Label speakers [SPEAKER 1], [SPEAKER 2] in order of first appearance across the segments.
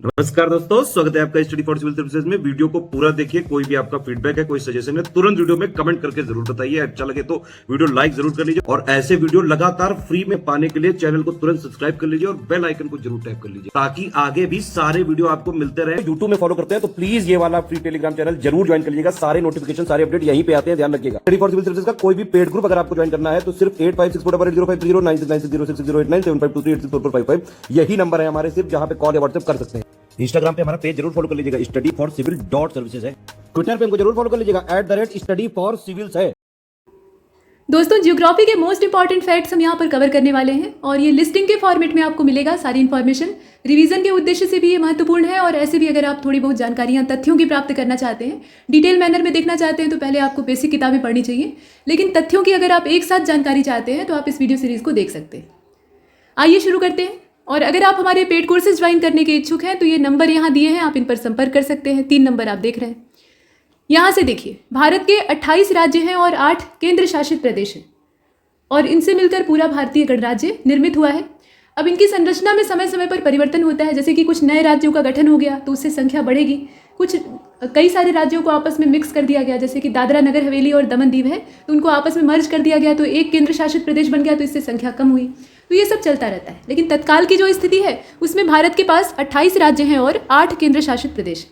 [SPEAKER 1] नमस्कार दोस्तों, स्वागत है आपका स्टडी फॉर सिविल सर्विसेज में। वीडियो को पूरा देखिए। कोई भी आपका फीडबैक है, कोई सजेशन है, तुरंत वीडियो में कमेंट करके जरूर बताइए। अच्छा लगे तो वीडियो लाइक जरूर कर लीजिए और ऐसे वीडियो लगातार फ्री में पाने के लिए चैनल को तुरंत सब्सक्राइब कर लीजिए और बेल आइकन को जरूर टैप कर लीजिए ताकि आगे भी सारे वीडियो आपको मिलते रहे। यूट्यूब में फॉलो करते हैं तो प्लीज ये वाला फ्री टेलीग्राम चैनल जरूर ज्वाइन कर लीजिएगा। सारे नोटिफिकेशन, सारे अपडेट यहीं पे आते हैं, ध्यान रखिएगा। स्टडी फॉर सिविल सर्विसेज का कोई भी पेड ग्रुप अगर आपको ज्वाइन करना है तो सिर्फ 856480560660897523864455 यही नंबर है हमारे, सिर्फ जहां पे कॉल या व्हाट्सएप कर सकते हैं। इंस्टाग्राम पे हमारा पेज जरूर फॉलो कर लीजिएगा, studyforcivil.services है। ट्विटर पे हमको जरूर फॉलो कर लीजिएगा, @studyforcivils है।
[SPEAKER 2] दोस्तों, ज्योग्राफी के मोस्ट इंपॉर्टेंट फैक्ट्स हम यहाँ पर कवर करने वाले हैं और ये लिस्टिंग के फॉर्मेट में आपको मिलेगा सारी इन्फॉर्मेशन। रिवीजन के उद्देश्य से भी ये महत्वपूर्ण है और ऐसे भी अगर आप थोड़ी बहुत जानकारियाँ तथ्यों की प्राप्त करना चाहते हैं, डिटेल मैनर में देखना चाहते हैं तो पहले आपको बेसिक किताबें पढ़नी चाहिए, लेकिन तथ्यों की अगर आप एक साथ जानकारी चाहते हैं तो आप इस वीडियो सीरीज़ को देख सकते हैं। आइए शुरू करते हैं। और अगर आप हमारे पेड कोर्सेज ज्वाइन करने के इच्छुक हैं तो ये नंबर यहाँ दिए हैं, आप इन पर संपर्क कर सकते हैं। 3 नंबर आप देख रहे हैं। यहाँ से देखिए, भारत के 28 राज्य हैं और 8 केंद्र शासित प्रदेश हैं और इनसे मिलकर पूरा भारतीय गणराज्य निर्मित हुआ है। अब इनकी संरचना में समय समय पर परिवर्तन होता है, जैसे कि कुछ नए राज्यों का गठन हो गया तो उससे संख्या बढ़ेगी। कई सारे राज्यों को आपस में मिक्स कर दिया गया, जैसे कि दादरा नगर हवेली और दमन दीव है तो उनको आपस में मर्ज कर दिया गया तो एक केंद्र शासित प्रदेश बन गया, तो इससे संख्या कम हुई। तो ये सब चलता रहता है, लेकिन तत्काल की जो स्थिति है उसमें भारत के पास 28 राज्य हैं और 8 केंद्र शासित प्रदेश।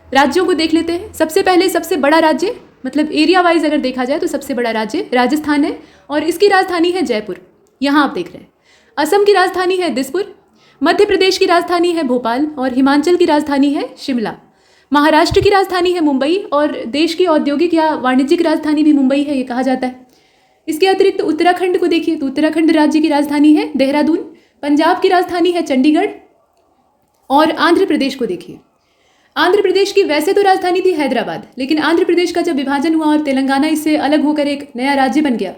[SPEAKER 2] राज्यों को देख लेते हैं। सबसे पहले सबसे बड़ा राज्य, मतलब एरिया वाइज अगर देखा जाए तो सबसे बड़ा राज्य राजस्थान है और इसकी राजधानी है जयपुर। यहाँ आप देख रहे हैं। असम की राजधानी है दिसपुर, मध्य प्रदेश की राजधानी है भोपाल और हिमाचल की राजधानी है शिमला। महाराष्ट्र की राजधानी है मुंबई और देश की औद्योगिक या वाणिज्यिक राजधानी भी मुंबई है, ये कहा जाता है। इसके अतिरिक्त उत्तराखंड को देखिए तो उत्तराखंड राज्य की राजधानी है देहरादून, पंजाब की राजधानी है चंडीगढ़ और आंध्र प्रदेश को देखिए। आंध्र प्रदेश की वैसे तो राजधानी थी हैदराबाद, लेकिन आंध्र प्रदेश का जब विभाजन हुआ और तेलंगाना इससे अलग होकर एक नया राज्य बन गया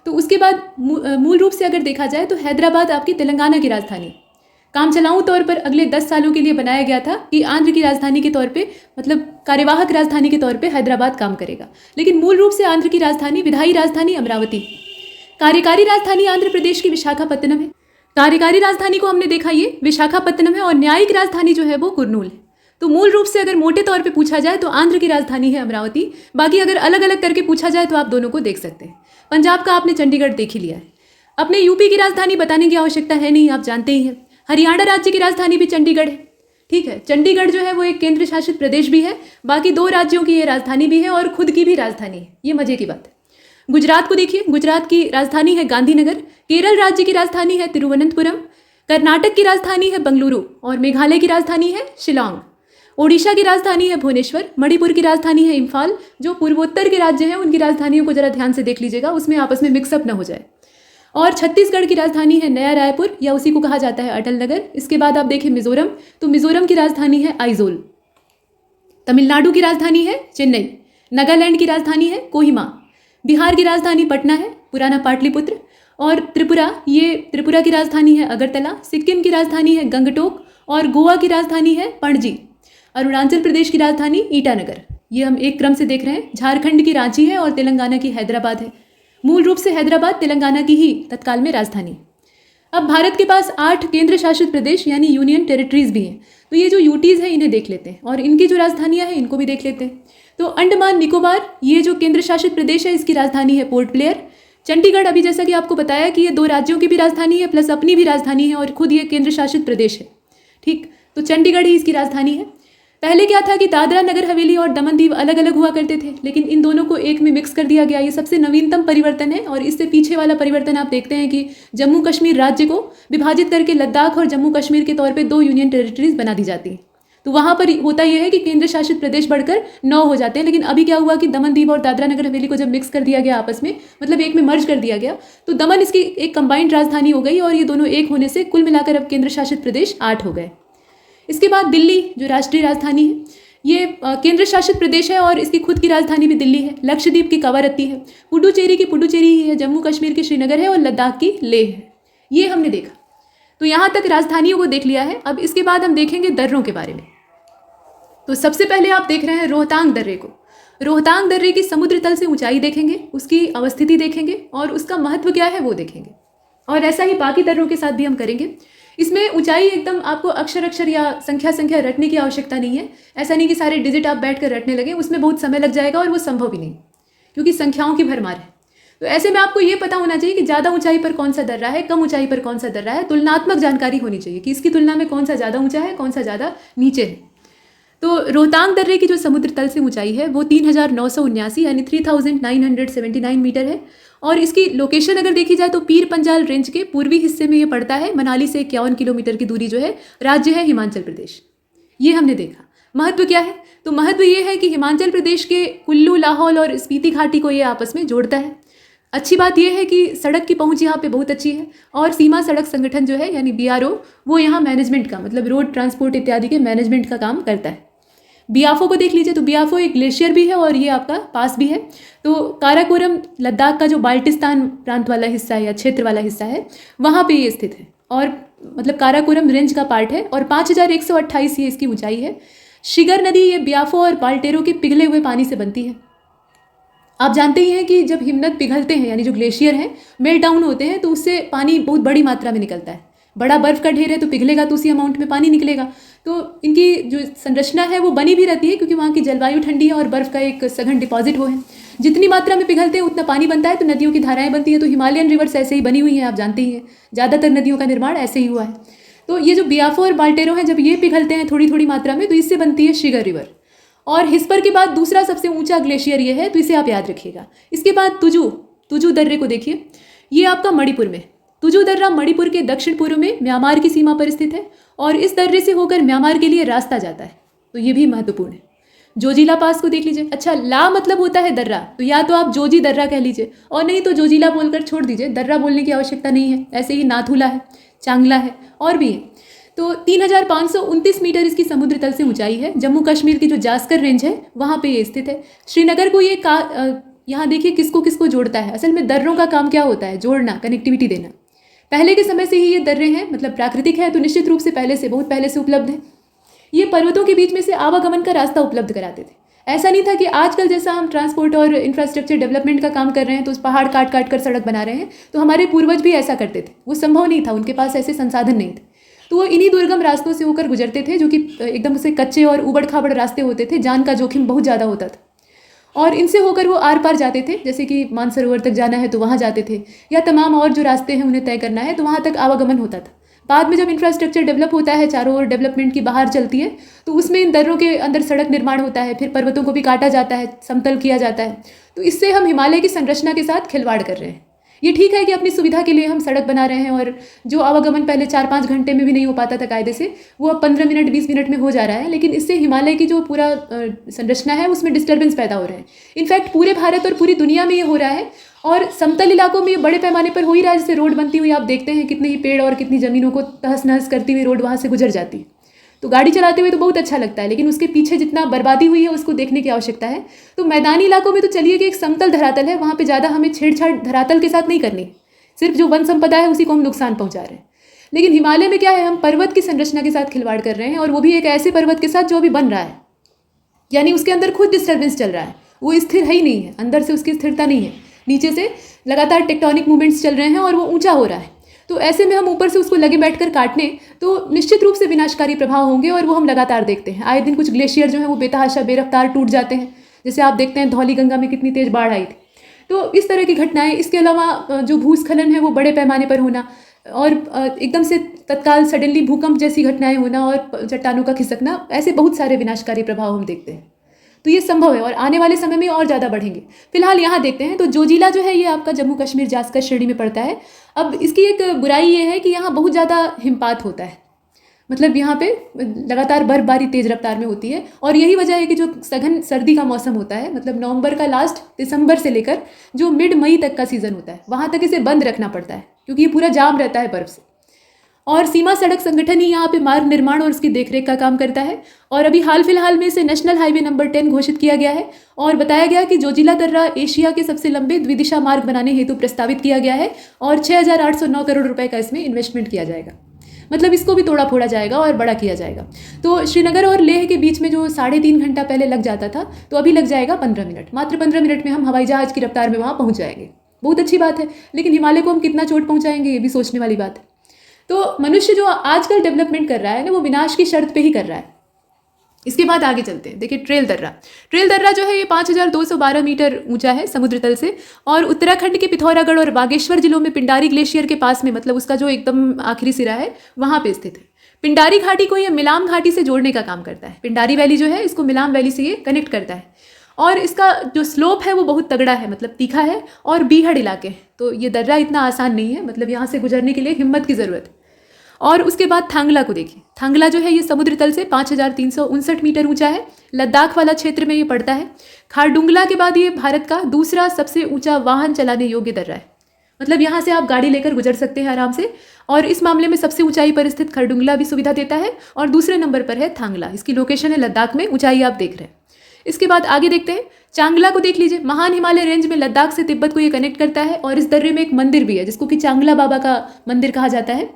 [SPEAKER 2] तो उसके बाद मूल रूप से अगर देखा जाए तो हैदराबाद आपकी तेलंगाना की राजधानी काम चलाऊ तौर पर अगले 10 सालों के लिए बनाया गया था कि आंध्र की राजधानी के तौर पे, मतलब कार्यवाहक राजधानी के तौर पे हैदराबाद काम करेगा, लेकिन मूल रूप से आंध्र की राजधानी, विधायी राजधानी अमरावती। कार्यकारी राजधानी आंध्र प्रदेश की विशाखापत्तनम है। कार्यकारी राजधानी को हमने देखा ये विशाखापत्तनम है और न्यायिक राजधानी जो है वो कुर्नूल है। तो मूल रूप से अगर मोटे तौर पर पूछा जाए तो आंध्र की राजधानी है अमरावती। बाकी अगर अलग अलग करके पूछा जाए तो आप दोनों को देख सकते हैं। पंजाब का आपने चंडीगढ़ देख ही लिया है। अपने यूपी की राजधानी बताने की आवश्यकता है नहीं, आप जानते ही हैं। हरियाणा राज्य की राजधानी भी चंडीगढ़ है, ठीक है। चंडीगढ़ जो है वो एक केंद्र शासित प्रदेश भी है, बाकी 2 राज्यों की ये राजधानी भी है और खुद की भी राजधानी है। ये मजे की बात है। गुजरात को देखिए, गुजरात की राजधानी है गांधीनगर, केरल राज्य की राजधानी है तिरुवनंतपुरम, कर्नाटक की राजधानी है बंगलुरु और मेघालय की राजधानी है शिलांग। ओडिशा की राजधानी है भुवनेश्वर, मणिपुर की राजधानी है इम्फाल। जो पूर्वोत्तर के राज्य हैं उनकी राजधानियों को जरा ध्यान से देख लीजिएगा, उसमें आपस में मिक्सअप न हो जाए। और छत्तीसगढ़ की राजधानी है नया रायपुर या उसी को कहा जाता है अटल नगर। इसके बाद आप देखें मिजोरम, तो मिजोरम की राजधानी है आइजोल। तमिलनाडु की राजधानी है चेन्नई, नागालैंड की राजधानी है कोहिमा, बिहार की राजधानी पटना है, पुराना पाटलिपुत्र। और त्रिपुरा की राजधानी है अगरतला, सिक्किम की राजधानी है गंगटोक और गोवा की राजधानी है पणजी। अरुणाचल प्रदेश की राजधानी ईटानगर। ये हम एक क्रम से देख रहे हैं। झारखंड की रांची है और तेलंगाना की हैदराबाद है। मूल रूप से हैदराबाद तेलंगाना की ही तत्काल में राजधानी। अब भारत के पास 8 केंद्र शासित प्रदेश यानी यूनियन टेरिटरीज भी हैं। तो ये जो यूटीज हैं इन्हें देख लेते हैं और इनकी जो राजधानियां हैं इनको भी देख लेते हैं। तो अंडमान निकोबार, ये जो केंद्र शासित प्रदेश है, इसकी राजधानी है पोर्ट ब्लेयर। चंडीगढ़, अभी जैसा कि आपको बताया कि ये 2 राज्यों की भी राजधानी है प्लस अपनी भी राजधानी है और खुद ये केंद्र शासित प्रदेश है, ठीक। तो चंडीगढ़ ही इसकी राजधानी है। पहले क्या था कि दादरा नगर हवेली और दमन दीव अलग अलग हुआ करते थे, लेकिन इन दोनों को एक में मिक्स कर दिया गया। ये सबसे नवीनतम परिवर्तन है और इससे पीछे वाला परिवर्तन आप देखते हैं कि जम्मू कश्मीर राज्य को विभाजित करके लद्दाख और जम्मू कश्मीर के तौर पे 2 यूनियन टेरिटरीज बना दी जाती हैं। तो वहाँ पर होता यह है कि केंद्र शासित प्रदेश बढ़कर 9 हो जाते हैं। लेकिन अभी क्या हुआ कि दमन दीव और दादरा नगर हवेली को जब मिक्स कर दिया गया आपस में, मतलब एक में मर्ज कर दिया गया, तो दमन इसकी एक कंबाइंड राजधानी हो गई और ये दोनों एक होने से कुल मिलाकर अब केंद्र शासित प्रदेश 8 हो गए। इसके बाद दिल्ली, जो राष्ट्रीय राजधानी है, ये केंद्र शासित प्रदेश है और इसकी खुद की राजधानी भी दिल्ली है। लक्षद्वीप की कवारत्ती है, पुडुचेरी की पुडुचेरी ही है, जम्मू कश्मीर की श्रीनगर है और लद्दाख की लेह है। ये हमने देखा। तो यहाँ तक राजधानियों को देख लिया है। अब इसके बाद हम देखेंगे दर्रों के बारे में। तो सबसे पहले आप देख रहे हैं रोहतांग दर्रे को। रोहतांग दर्रे की समुद्र तल से ऊंचाई देखेंगे, उसकी अवस्थिति देखेंगे और उसका महत्व क्या है वो देखेंगे। और ऐसा ही बाकी दर्रों के साथ भी हम करेंगे। इसमें ऊंचाई एकदम आपको अक्षर अक्षर या संख्या संख्या रटने की आवश्यकता नहीं है। ऐसा नहीं कि सारे डिजिट आप बैठ कर रटने लगे, उसमें बहुत समय लग जाएगा और वो संभव भी नहीं, क्योंकि संख्याओं की भरमार है। तो ऐसे में आपको ये पता होना चाहिए कि ज़्यादा ऊंचाई पर कौन सा दर्रा है, कम ऊंचाई पर कौन सा दर्रा है। तुलनात्मक जानकारी होनी चाहिए कि इसकी तुलना में कौन सा ज़्यादा ऊंचा है, कौन सा ज़्यादा नीचे है। तो रोहतांग दर्रे की जो समुद्र तल से ऊंचाई है वो 3979 यानी 3979 मीटर है। और इसकी लोकेशन अगर देखी जाए तो पीर पंजाल रेंज के पूर्वी हिस्से में ये पड़ता है। मनाली से 51 किलोमीटर की दूरी जो है, राज्य है हिमाचल प्रदेश। ये हमने देखा। महत्व क्या है? तो महत्व ये है कि हिमाचल प्रदेश के कुल्लू, लाहौल और स्पीति घाटी को ये आपस में जोड़ता है। अच्छी बात यह है कि सड़क की पहुंच यहाँ पे बहुत अच्छी है और सीमा सड़क संगठन जो है यानी BRO वो यहाँ मैनेजमेंट का, मतलब रोड ट्रांसपोर्ट इत्यादि के मैनेजमेंट का काम करता है। बियाफो को देख लीजिए, तो बियाफो एक ग्लेशियर भी है और ये आपका पास भी है। तो काराकोरम लद्दाख का जो बाल्टिस्तान प्रांत वाला हिस्सा है या क्षेत्र वाला हिस्सा है, वहाँ पे ये स्थित है और मतलब काराकोरम रेंज का पार्ट है और 5128 ये इसकी ऊंचाई है। शिगर नदी ये बियाफो और बाल्टेरो के पिघले हुए पानी से बनती है। आप जानते ही हैं कि जब हिमनद पिघलते हैं यानी जो ग्लेशियर हैं मेल्ट डाउन होते हैं तो उससे पानी बहुत बड़ी मात्रा में निकलता है। बड़ा बर्फ़ का ढेर है तो पिघलेगा तो उसी अमाउंट में पानी निकलेगा। तो इनकी जो संरचना है वो बनी भी रहती है क्योंकि वहाँ की जलवायु ठंडी है और बर्फ़ का एक सघन डिपॉजिट वो है। जितनी मात्रा में पिघलते हैं उतना पानी बनता है तो नदियों की धाराएं बनती हैं। तो हिमालयन रिवर्स ऐसे ही बनी हुई हैं, आप जानते ही हैं, ज़्यादातर नदियों का निर्माण ऐसे ही हुआ है। तो ये जो बियाफो और बाल्टेरो हैं जब ये पिघलते हैं थोड़ी थोड़ी मात्रा में तो इससे बनती है शिगर रिवर। और हिस्पर के बाद दूसरा सबसे ऊंचा ग्लेशियर ये है, तो इसे आप याद रखिएगा। इसके बाद तुजू दर्रे को देखिए, ये आपका मणिपुर में। तुजू दर्रा मणिपुर के दक्षिण पूर्व में म्यांमार की सीमा पर स्थित है और इस दर्रे से होकर म्यांमार के लिए रास्ता जाता है, तो ये भी महत्वपूर्ण है। जोजिला पास को देख लीजिए। अच्छा, ला मतलब होता है दर्रा, तो या तो आप जोजी दर्रा कह लीजिए और नहीं तो जोजिला बोलकर छोड़ दीजिए, दर्रा बोलने की आवश्यकता नहीं है। ऐसे ही नाथुला है, चांगला है और भी है। तो 3529 मीटर इसकी समुद्र तल से ऊंचाई है। जम्मू कश्मीर की जो जास्कर रेंज है वहाँ पे ये स्थित है। श्रीनगर को ये यहाँ देखिए किसको किसको जोड़ता है। असल में दर्रों का काम क्या होता है? जोड़ना, कनेक्टिविटी देना। पहले के समय से ही ये दर्रे हैं, मतलब प्राकृतिक है तो निश्चित रूप से पहले से, बहुत पहले से उपलब्ध है। ये पर्वतों के बीच में से आवागमन का रास्ता उपलब्ध कराते थे। ऐसा नहीं था कि आजकल जैसा हम ट्रांसपोर्ट और इंफ्रास्ट्रक्चर डेवलपमेंट का काम कर रहे हैं तो उस पहाड़ काट काट कर सड़क बना रहे हैं, तो हमारे पूर्वज भी ऐसा करते थे। वो संभव नहीं था, उनके पास ऐसे संसाधन नहीं थे, तो वो इन्हीं दुर्गम रास्तों से होकर गुजरते थे जो कि एकदम से कच्चे और उबड़ खाबड़ रास्ते होते थे। जान का जोखिम बहुत ज़्यादा होता था और इनसे होकर वो आर पार जाते थे। जैसे कि मानसरोवर तक जाना है तो वहाँ जाते थे, या तमाम और जो रास्ते हैं उन्हें तय करना है तो वहाँ तक आवागमन होता था। बाद में जब इंफ्रास्ट्रक्चर डेवलप होता है, चारों ओर डेवलपमेंट की बहार चलती है, तो उसमें इन दर्रों के अंदर सड़क निर्माण होता है, फिर पर्वतों को भी काटा जाता है, समतल किया जाता है। तो इससे हम हिमालय की संरचना के साथ खिलवाड़ कर रहे हैं। ये ठीक है कि अपनी सुविधा के लिए हम सड़क बना रहे हैं और जो आवागमन पहले 4-5 घंटे में भी नहीं हो पाता था कायदे से, वो अब 15 मिनट 20 मिनट में हो जा रहा है। लेकिन इससे हिमालय की जो पूरा संरचना है उसमें डिस्टर्बेंस पैदा हो रहा है। इनफैक्ट पूरे भारत और पूरी दुनिया में ये हो रहा है और समतल इलाकों में ये बड़े पैमाने पर हो ही रहा है। जैसे रोड बनती हुई आप देखते हैं कितने ही पेड़ और कितनी ज़मीनों को तहस नहस करती हुई रोड वहाँ से गुजर जाती है। तो गाड़ी चलाते हुए तो बहुत अच्छा लगता है, लेकिन उसके पीछे जितना बर्बादी हुई है उसको देखने की आवश्यकता है। तो मैदानी इलाकों में तो चलिए कि एक समतल धरातल है, वहाँ पे ज़्यादा हमें छेड़छाड़ धरातल के साथ नहीं करनी, सिर्फ जो वन संपदा है उसी को हम नुकसान पहुँचा रहे हैं। लेकिन हिमालय में क्या है, हम पर्वत की संरचना के साथ खिलवाड़ कर रहे हैं और वो भी एक ऐसे पर्वत के साथ जो अभी बन रहा है, यानी उसके अंदर खुद डिस्टर्बेंस चल रहा है, वो स्थिर है ही नहीं है, अंदर से उसकी स्थिरता नहीं है, नीचे से लगातार टेक्टोनिक मूवमेंट्स चल रहे हैं और वो ऊँचा हो रहा है। तो ऐसे में हम ऊपर से उसको लगे बैठकर काटने तो निश्चित रूप से विनाशकारी प्रभाव होंगे और वो हम लगातार देखते हैं। आए दिन कुछ ग्लेशियर जो हैं वो बेतहाशा बेरफ्तार टूट जाते हैं। जैसे आप देखते हैं धौली गंगा में कितनी तेज़ बाढ़ आई थी। तो इस तरह की घटनाएं, इसके अलावा जो भूस्खलन है वो बड़े पैमाने पर होना और एकदम से तत्काल सडनली भूकंप जैसी घटनाएं होना और चट्टानों का खिसकना, ऐसे बहुत सारे विनाशकारी प्रभाव हम देखते हैं। तो ये संभव है और आने वाले समय में और ज़्यादा बढ़ेंगे। फिलहाल यहाँ देखते हैं तो जोजिला जो है ये आपका जम्मू कश्मीर जास्कर श्रेणी में पड़ता है। अब इसकी एक बुराई ये है कि यहाँ बहुत ज़्यादा हिमपात होता है, मतलब यहाँ पे लगातार बर्फबारी तेज़ रफ्तार में होती है और यही वजह है कि जो सघन सर्दी का मौसम होता है, मतलब नवंबर का लास्ट दिसंबर से लेकर जो मिड मई तक का सीज़न होता है, वहाँ तक इसे बंद रखना पड़ता है क्योंकि ये पूरा जाम रहता है बर्फ़ से। और सीमा सड़क संगठन ही यहाँ पे मार्ग निर्माण और उसकी देखरेख का काम करता है और अभी हाल फिलहाल में इसे नेशनल हाईवे नंबर 10 घोषित किया गया है और बताया गया कि जोजिला दर्रा एशिया के सबसे लंबे द्विदिशा मार्ग बनाने हेतु प्रस्तावित किया गया है और 6,809 करोड़ रुपए का इसमें इन्वेस्टमेंट किया जाएगा। मतलब इसको भी तोड़ा फोड़ा जाएगा और बड़ा किया जाएगा। तो श्रीनगर और लेह के बीच में जो 3.5 घंटा पहले लग जाता था तो अभी लग जाएगा 15 मिनट। मात्र 15 मिनट में हम हवाई जहाज़ की रफ्तार में वहाँ पहुँच जाएंगे। बहुत अच्छी बात है, लेकिन हिमालय को हम कितना चोट पहुँचाएंगे ये भी सोचने वाली बात है। तो मनुष्य जो आजकल डेवलपमेंट कर रहा है ना, वो विनाश की शर्त पे ही कर रहा है। इसके बाद आगे चलते हैं। देखिए ट्रेल दर्रा जो है ये 5212 मीटर ऊंचा है समुद्र तल से, और उत्तराखंड के पिथौरागढ़ और बागेश्वर जिलों में पिंडारी ग्लेशियर के पास में, मतलब उसका जो एकदम आखिरी सिरा है वहाँ पे स्थित है। पिंडारी घाटी को ये मिलाम घाटी से जोड़ने का काम करता है। पिंडारी वैली जो है इसको मिलाम वैली से ये कनेक्ट करता है, और इसका जो स्लोप है वो बहुत तगड़ा है, मतलब तीखा है और बीहड़ इलाके हैं। तो ये दर्रा इतना आसान नहीं है, मतलब यहाँ से गुजरने के लिए हिम्मत की ज़रूरत है। और उसके बाद थांगला को देखिए। थांगला जो है ये समुद्र तल से 5359 मीटर ऊंचा है, लद्दाख वाला क्षेत्र में ये पड़ता है। खारडुंगला के बाद ये भारत का दूसरा सबसे ऊंचा वाहन चलाने योग्य दर्रा है, मतलब यहाँ से आप गाड़ी लेकर गुजर सकते हैं आराम से। और इस मामले में सबसे ऊंचाई पर स्थित खरडुंगला भी सुविधा देता है, और दूसरे नंबर पर है थांगला। इसकी लोकेशन है लद्दाख में, ऊंचाई आप देख रहे हैं। इसके बाद आगे देखते हैं, चांगला को देख लीजिए। महान हिमालय रेंज में लद्दाख से तिब्बत को ये कनेक्ट करता है, और इस दर्रे में एक मंदिर भी है जिसको कि चांगला बाबा का मंदिर कहा जाता है।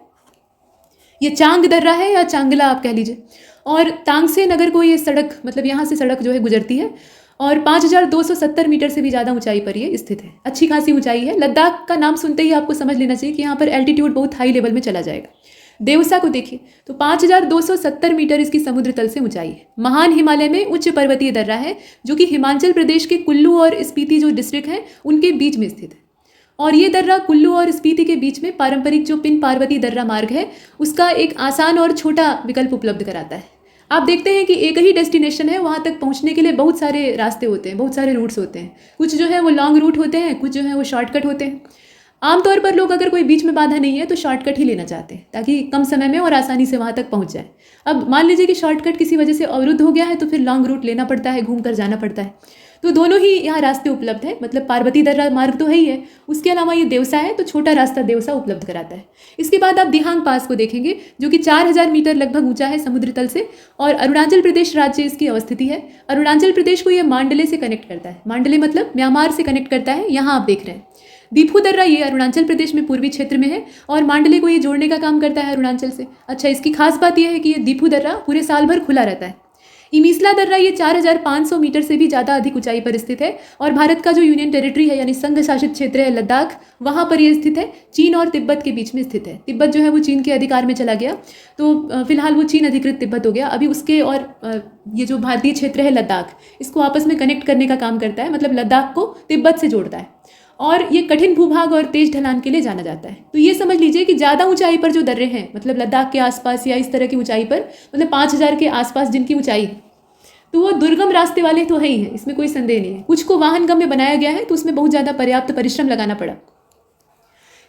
[SPEAKER 2] ये चांग दर्रा है या चांगला आप कह लीजिए। और तांगसे नगर को ये सड़क, मतलब यहाँ से सड़क जो है गुजरती है, और 5270 मीटर से भी ज़्यादा ऊंचाई पर ये स्थित है। अच्छी खासी ऊंचाई है। लद्दाख का नाम सुनते ही आपको समझ लेना चाहिए कि यहाँ पर एल्टीट्यूड बहुत हाई लेवल में चला जाएगा। देवसा को देखिए तो 5270 मीटर इसकी समुद्र तल से ऊंचाई है। महान हिमालय में उच्च पर्वतीय दर्रा है जो कि हिमाचल प्रदेश के कुल्लू और स्पीति जो डिस्ट्रिक्ट हैं उनके बीच में स्थित है। और ये दर्रा कुल्लू और स्पीति के बीच में पारंपरिक जो पिन पार्वती दर्रा मार्ग है उसका एक आसान और छोटा विकल्प उपलब्ध कराता है। आप देखते हैं कि एक ही डेस्टिनेशन है, वहाँ तक पहुँचने के लिए बहुत सारे रास्ते होते हैं, बहुत सारे रूट्स होते हैं। कुछ जो है वो लॉन्ग रूट होते हैं, कुछ जो है वो शॉर्टकट होते हैं। आमतौर पर लोग अगर कोई बीच में बाधा नहीं है तो शॉर्टकट ही लेना चाहते हैं ताकि कम समय में और आसानी से वहाँ तक पहुँच जाए। अब मान लीजिए कि शॉर्टकट किसी वजह से अवरुद्ध हो गया है तो फिर लॉन्ग रूट लेना पड़ता है, घूम कर जाना पड़ता है। तो दोनों ही यहाँ रास्ते उपलब्ध हैं, मतलब पार्वती दर्रा मार्ग तो है ही है, उसके अलावा ये देवसा है तो छोटा रास्ता देवसा उपलब्ध कराता है। इसके बाद आप दिहांग पास को देखेंगे जो कि 4000 मीटर लगभग ऊंचा है समुद्र तल से, और अरुणाचल प्रदेश राज्य इसकी अवस्थिति है। अरुणाचल प्रदेश को ये मांडले से कनेक्ट करता है। मांडले मतलब म्यांमार से कनेक्ट करता है, यहाँ आप देख रहे हैं। दीफू दर्रा ये अरुणाचल प्रदेश में पूर्वी क्षेत्र में है और मांडले को ये जोड़ने का काम करता है अरुणाचल से। अच्छा, इसकी खास बात यह है कि ये दीफू दर्रा पूरे साल भर खुला रहता है। इमीसला दर्रा ये 4500 मीटर से भी ज़्यादा अधिक ऊंचाई पर स्थित है और भारत का जो यूनियन टेरिटरी है यानी संघ शासित क्षेत्र है लद्दाख, वहाँ पर ये स्थित है। चीन और तिब्बत के बीच में स्थित है। तिब्बत जो है वो चीन के अधिकार में चला गया, तो फिलहाल वो चीन अधिकृत तिब्बत हो गया। अभी उसके और ये जो भारतीय क्षेत्र है लद्दाख, इसको आपस में कनेक्ट करने का काम करता है, मतलब लद्दाख को तिब्बत से जोड़ता है। और ये कठिन भूभाग और तेज ढलान के लिए जाना जाता है। तो ये समझ लीजिए कि ज़्यादा ऊंचाई पर जो दर्रे हैं, मतलब लद्दाख के आसपास या इस तरह की ऊंचाई पर, मतलब 5000 के आसपास जिनकी ऊंचाई है, तो वो दुर्गम रास्ते वाले तो है ही है, इसमें कोई संदेह नहीं है। कुछ को वाहन गम्य बनाया गया है तो उसमें बहुत ज़्यादा पर्याप्त परिश्रम लगाना पड़ा।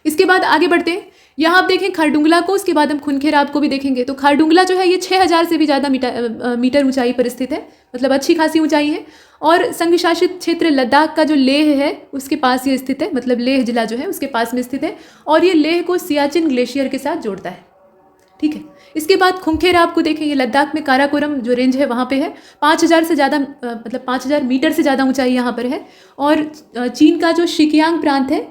[SPEAKER 2] इसके बाद आगे बढ़ते हैं। यहाँ आप देखें खारडुंगला को, उसके बाद हम खुनखेराब को भी देखेंगे। तो खारडुंगला जो है ये 6000 से भी ज़्यादा मीटर ऊंचाई पर स्थित है, मतलब अच्छी खासी ऊंचाई है। और संघ शासित क्षेत्र लद्दाख का जो लेह है उसके पास ये स्थित है, मतलब लेह जिला जो है उसके पास में स्थित है, और ये लेह को सियाचिन ग्लेशियर के साथ जोड़ता है। ठीक है। इसके बाद खुंखेराब को देखें, ये लद्दाख में काराकोरम जो रेंज है वहाँ पे है। 5000 से ज़्यादा, मतलब 5000 मीटर से ज़्यादा ऊंचाई यहाँ पर है। और चीन का जो शिकियांग प्रांत है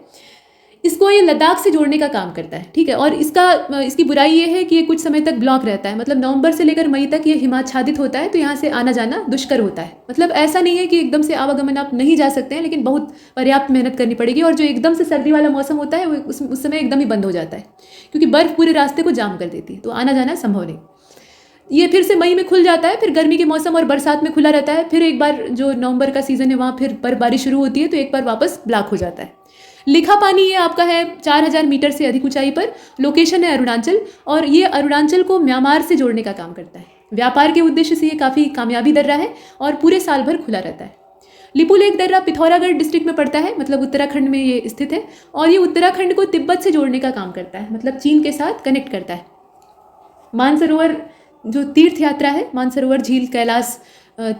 [SPEAKER 2] इसको ये लद्दाख से जोड़ने का काम करता है। ठीक है। और इसकी बुराई ये है कि ये कुछ समय तक ब्लॉक रहता है, मतलब नवंबर से लेकर मई तक ये हिमाच्छादित होता है, तो यहाँ से आना जाना दुष्कर होता है। मतलब ऐसा नहीं है कि एकदम से आवागमन आप नहीं जा सकते हैं, लेकिन बहुत पर्याप्त मेहनत करनी पड़ेगी। और जो एकदम से सर्दी वाला मौसम होता है वो उस समय एकदम ही बंद हो जाता है, क्योंकि बर्फ़ पूरे रास्ते को जाम कर देती है, तो आना जाना संभव नहीं। ये फिर से मई में खुल जाता है, फिर गर्मी के मौसम और बरसात में खुला रहता है। फिर एक बार जो नवंबर का सीज़न है वहाँ फिर बर्फबारी शुरू होती है, तो एक बार वापस ब्लॉक हो जाता है। लिखा पानी ये आपका है 4000 मीटर से अधिक ऊंचाई पर, लोकेशन है अरुणाचल, और ये अरुणाचल को म्यांमार से जोड़ने का काम करता है। व्यापार के उद्देश्य से ये काफ़ी कामयाबी दर्रा है और पूरे साल भर खुला रहता है। लिपुलेख दर्रा पिथौरागढ़ डिस्ट्रिक्ट में पड़ता है, मतलब उत्तराखंड में ये स्थित है, और ये उत्तराखंड को तिब्बत से जोड़ने का काम करता है, मतलब चीन के साथ कनेक्ट करता है। मानसरोवर जो तीर्थ यात्रा है, मानसरोवर झील कैलाश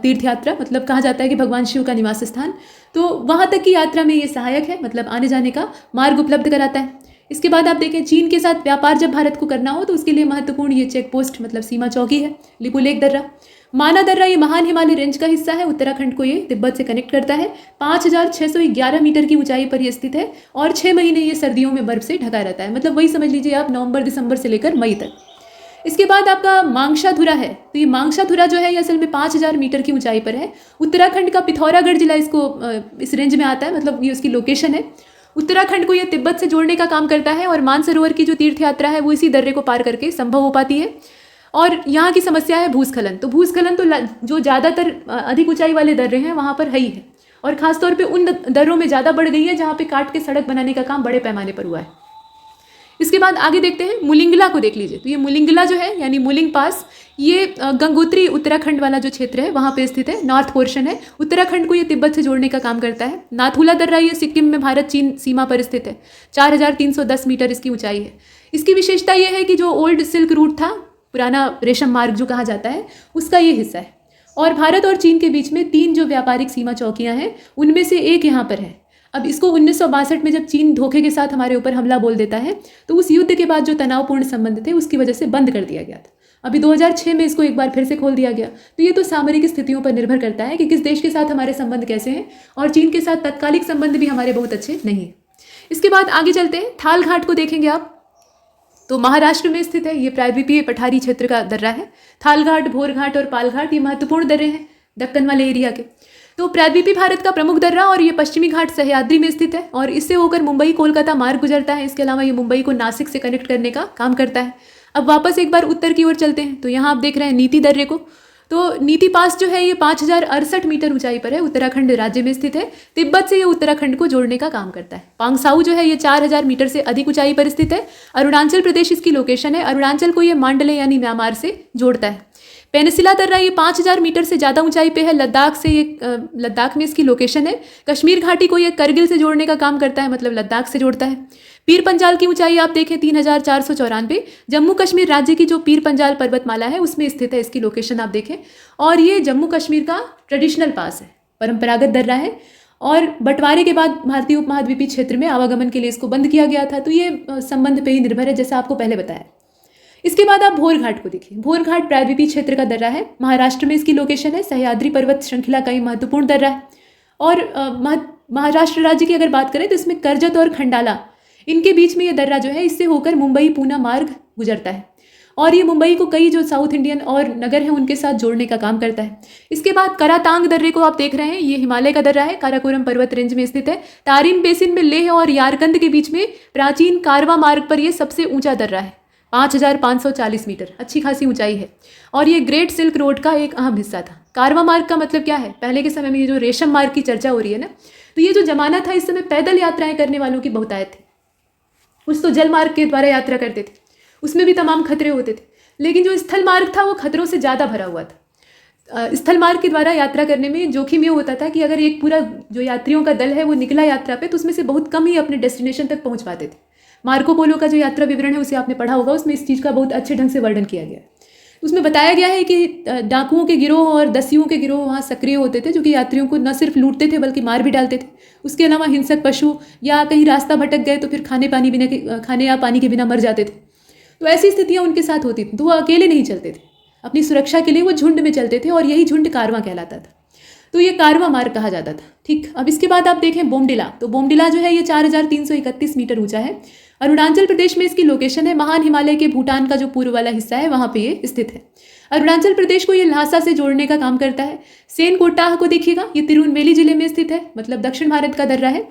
[SPEAKER 2] तीर्थ यात्रा, मतलब कहा जाता है कि भगवान शिव का निवास स्थान, तो वहाँ तक की यात्रा में ये सहायक है, मतलब आने जाने का मार्ग उपलब्ध कराता है। इसके बाद आप देखें, चीन के साथ व्यापार जब भारत को करना हो तो उसके लिए महत्वपूर्ण ये चेक पोस्ट, मतलब सीमा चौकी है। लिपुलेख दर्रा, माना दर्रा ये महान हिमालय रेंज का हिस्सा है, उत्तराखंड को ये तिब्बत से कनेक्ट करता है। 5611 मीटर की ऊंचाई पर यह स्थित है और 6 महीने ये सर्दियों में बर्फ से ढका रहता है, मतलब वही समझ लीजिए आप नवंबर दिसंबर से लेकर मई तक। इसके बाद आपका मांगशाधुरा है, तो ये मांगशाधुरा जो है ये असल में 5000 मीटर की ऊंचाई पर है। उत्तराखंड का पिथौरागढ़ जिला इसको इस रेंज में आता है, मतलब ये उसकी लोकेशन है। उत्तराखंड को यह तिब्बत से जोड़ने का काम करता है और मानसरोवर की जो तीर्थ यात्रा है वो इसी दर्रे को पार करके संभव हो पाती है। और यहाँ की समस्या है भूस्खलन। तो भूस्खलन तो जो ज़्यादातर अधिक ऊंचाई वाले दर्रे हैं वहाँ पर है ही है, और ख़ासतौर पे उन दर्रों में ज़्यादा बढ़ गई है जहाँ पे काट के सड़क बनाने का काम बड़े पैमाने पर हुआ है। इसके बाद आगे देखते हैं मुलिंगला को देख लीजिए। तो ये मुलिंगला जो है यानी मुलिंग पास, ये गंगोत्री उत्तराखंड वाला जो क्षेत्र है वहाँ पे स्थित है, नॉर्थ पोर्शन है। उत्तराखंड को ये तिब्बत से जोड़ने का काम करता है। नाथुला दर्रा ये सिक्किम में भारत चीन सीमा पर स्थित है। 4310 मीटर इसकी ऊंचाई है। इसकी विशेषता ये है कि जो ओल्ड सिल्क रूट था, पुराना रेशम मार्ग जो कहा जाता है, उसका ये हिस्सा है। और भारत और चीन के बीच में 3 जो व्यापारिक सीमा चौकियाँ हैं उनमें से एक यहाँ पर है। अब इसको 1962 में जब चीन धोखे के साथ हमारे ऊपर हमला बोल देता है तो उस युद्ध के बाद जो तनावपूर्ण संबंध थे उसकी वजह से बंद कर दिया गया था। अभी 2006 में इसको एक बार फिर से खोल दिया गया। तो ये तो सामरिक स्थितियों पर निर्भर करता है कि किस देश के साथ हमारे संबंध कैसे हैं, और चीन के साथ तत्कालिक संबंध भी हमारे बहुत अच्छे नहीं हैं। इसके बाद आगे चलते हैं, थाल घाट को देखेंगे आप। तो महाराष्ट्र में स्थित है, ये प्रायद्वीपीय पठारी क्षेत्र का दर्रा है। थाल घाट, भोर घाट और पाल घाट ये महत्वपूर्ण दर्रे हैं दक्कन वाले एरिया के। तो प्रायद्वीपीय भारत का प्रमुख दर्रा और ये पश्चिमी घाट सह्याद्री में स्थित है और इससे होकर मुंबई कोलकाता मार्ग गुजरता है। इसके अलावा ये मुंबई को नासिक से कनेक्ट करने का काम करता है। अब वापस एक बार उत्तर की ओर चलते हैं। तो यहाँ आप देख रहे हैं नीति दर्रे को। तो नीति पास जो है ये 5068 मीटर ऊंचाई पर है, उत्तराखंड राज्य में स्थित है। तिब्बत से ये उत्तराखंड को जोड़ने का काम करता है। पांगसाऊ जो है ये 4000 मीटर से अधिक ऊंचाई पर स्थित है। अरुणाचल प्रदेश इसकी लोकेशन है। अरुणाचल को ये मांडले यानी म्यांमार से जोड़ता है। पेनिसिला दर्रा ये 5000 मीटर से ज़्यादा ऊंचाई पे है, लद्दाख से ये लद्दाख में इसकी लोकेशन है। कश्मीर घाटी को ये करगिल से जोड़ने का काम करता है, मतलब लद्दाख से जोड़ता है। पीर पंजाल की ऊंचाई आप देखें 3494। जम्मू कश्मीर राज्य की जो पीर पंजाल पर्वतमाला है उसमें स्थित है, इसकी लोकेशन आप देखें। और ये जम्मू कश्मीर का ट्रेडिशनल पास है, परंपरागत दर्रा है। और बंटवारे के बाद भारतीय उपमहाद्वीपीय क्षेत्र में आवागमन के लिए इसको बंद किया गया था। तो ये संबंध पे ही निर्भर है, जैसा आपको पहले बताया। इसके बाद आप भोर घाट को देखिए। भोर घाट प्रायद्वीपीय क्षेत्र का दर्रा है, महाराष्ट्र में इसकी लोकेशन है। सह्याद्री पर्वत श्रृंखला का ही महत्वपूर्ण दर्रा है। और महाराष्ट्र राज्य की अगर बात करें तो इसमें कर्जत और खंडाला, इनके बीच में ये दर्रा जो है इससे होकर मुंबई पूना मार्ग गुजरता है और ये मुंबई को कई जो साउथ इंडियन और नगर हैं उनके साथ जोड़ने का काम करता है। इसके बाद करातांग दर्रे को आप देख रहे हैं, ये हिमालय का दर्रा है, काराकोरम पर्वत रेंज में स्थित है। तारिम बेसिन में लेह और यारकंद के बीच में प्राचीन कारवा मार्ग पर यह सबसे ऊंचा दर्रा है, 5540 मीटर, अच्छी खासी ऊंचाई है। और ये ग्रेट सिल्क रोड का एक अहम हिस्सा था। कारवा मार्ग का मतलब क्या है? पहले के समय में ये जो रेशम मार्ग की चर्चा हो रही है ना, तो ये जो जमाना था इस समय पैदल यात्राएं करने वालों की बहुतायत थी। कुछ तो जल मार्ग के द्वारा यात्रा करते थे, उसमें भी तमाम खतरे होते थे, लेकिन जो स्थल मार्ग था वो खतरों से ज़्यादा भरा हुआ था। स्थल मार्ग के द्वारा यात्रा करने में जोखिम ये होता था कि अगर एक पूरा जो यात्रियों का दल है वो निकला यात्रा पे तो उसमें से बहुत कम ही अपने डेस्टिनेशन तक पहुंच पाते थे। मार्को पोलो का जो यात्रा विवरण है उसे आपने पढ़ा होगा, उसमें इस चीज़ का बहुत अच्छे ढंग से वर्णन किया गया है। उसमें बताया गया है कि डाकुओं के गिरोह और दस्युओं के गिरोह वहाँ सक्रिय होते थे, जो कि यात्रियों को न सिर्फ लूटते थे बल्कि मार भी डालते थे। उसके अलावा हिंसक पशु या कहीं रास्ता भटक गए तो फिर खाने या पानी के बिना मर जाते थे। तो ऐसी स्थितियाँ उनके साथ होती थी। तो वो अकेले नहीं चलते थे, अपनी सुरक्षा के लिए वो झुंड में चलते थे और यही झुंड कारवां कहलाता था। तो ये कारवां मार्ग कहा जाता था। ठीक, अब इसके बाद आप देखें बोमडिला। तो बोमडिला जो है ये 4331 मीटर ऊंचा है। अरुणाचल प्रदेश में इसकी लोकेशन है। महान हिमालय के भूटान का जो पूर्व वाला हिस्सा है वहाँ पे ये स्थित है। अरुणाचल प्रदेश को ये ल्हासा से जोड़ने का काम करता है। सेन कोट्टाह को देखिएगा, ये तिरुनेलवेली जिले में स्थित है, मतलब दक्षिण भारत का दर्रा है,